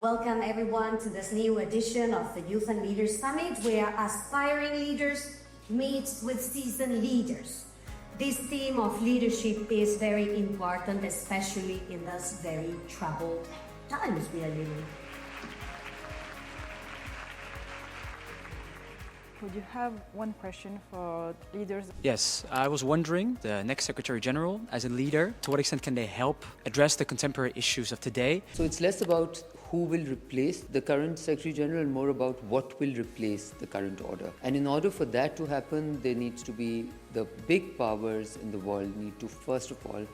Welcome everyone to this new edition of the Youth and Leaders Summit, where aspiring leaders meet with seasoned leaders. This theme of leadership is very important, especially in these very troubled times we are living. Would you have one question for leaders? Yes, I was wondering, the next Secretary General, as a leader, to what extent can they help address the contemporary issues of today? So it's less about who will replace the current Secretary General and more about what will replace the current order. And in order for that to happen, there needs to be the big powers in the world need to first of all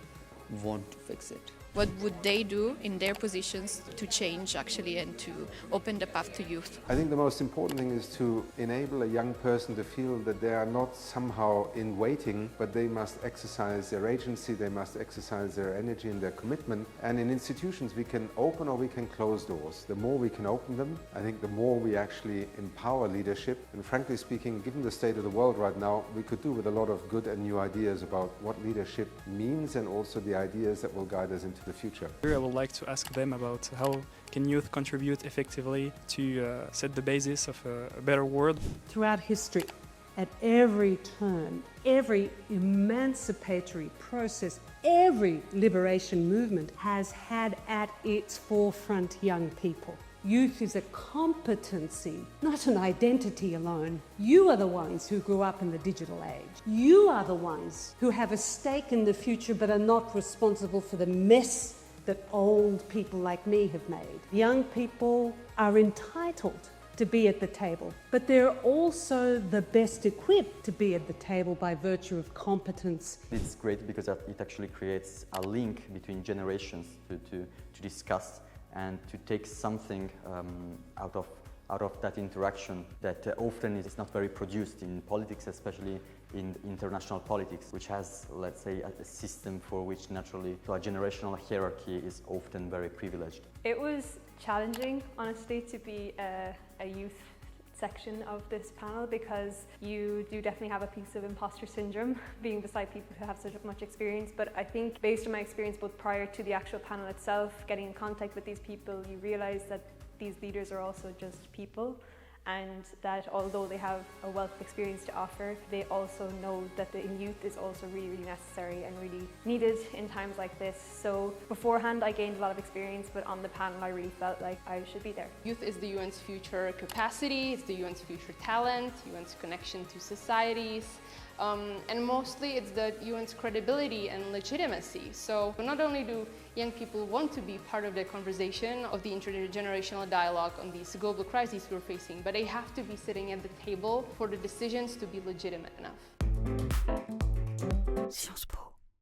want to fix it. What would they do in their positions to change actually and to open the path to youth? I think the most important thing is to enable a young person to feel that they are not somehow in waiting, but they must exercise their agency, they must exercise their energy and their commitment. And in institutions we can open or we can close doors. The more we can open them, I think the more we actually empower leadership. And frankly speaking, given the state of the world right now, we could do with a lot of good and new ideas about what leadership means and also the ideas that will guide us into the future. I would like to ask them about how can youth contribute effectively to set the basis of a better world. Throughout history, at every turn, every emancipatory process, every liberation movement has had at its forefront young people. Youth is a competency, not an identity alone. You are the ones who grew up in the digital age. You are the ones who have a stake in the future but are not responsible for the mess that old people like me have made. Young people are entitled to be at the table, but they're also the best equipped to be at the table by virtue of competence. It's great because it actually creates a link between generations to discuss and to take something out of that interaction that often is not very produced in politics, especially in international politics, which has, let's say, a system for which naturally a generational hierarchy is often very privileged. It was challenging, honestly, to be a youth section of this panel because you do definitely have a piece of imposter syndrome being beside people who have such much experience. But I think based on my experience both prior to the actual panel itself, getting in contact with these people, you realize that these leaders are also just people, and that although they have a wealth of experience to offer, they also know that the youth is also really, really necessary and really needed in times like this. So beforehand I gained a lot of experience, but on the panel I really felt like I should be there. Youth is the UN's future capacity, it's the UN's future talent, UN's connection to societies, and mostly it's the UN's credibility and legitimacy. So not only do young people want to be part of the conversation of the intergenerational dialogue on these global crises we're facing, but they have to be sitting at the table for the decisions to be legitimate enough. Sciences Po.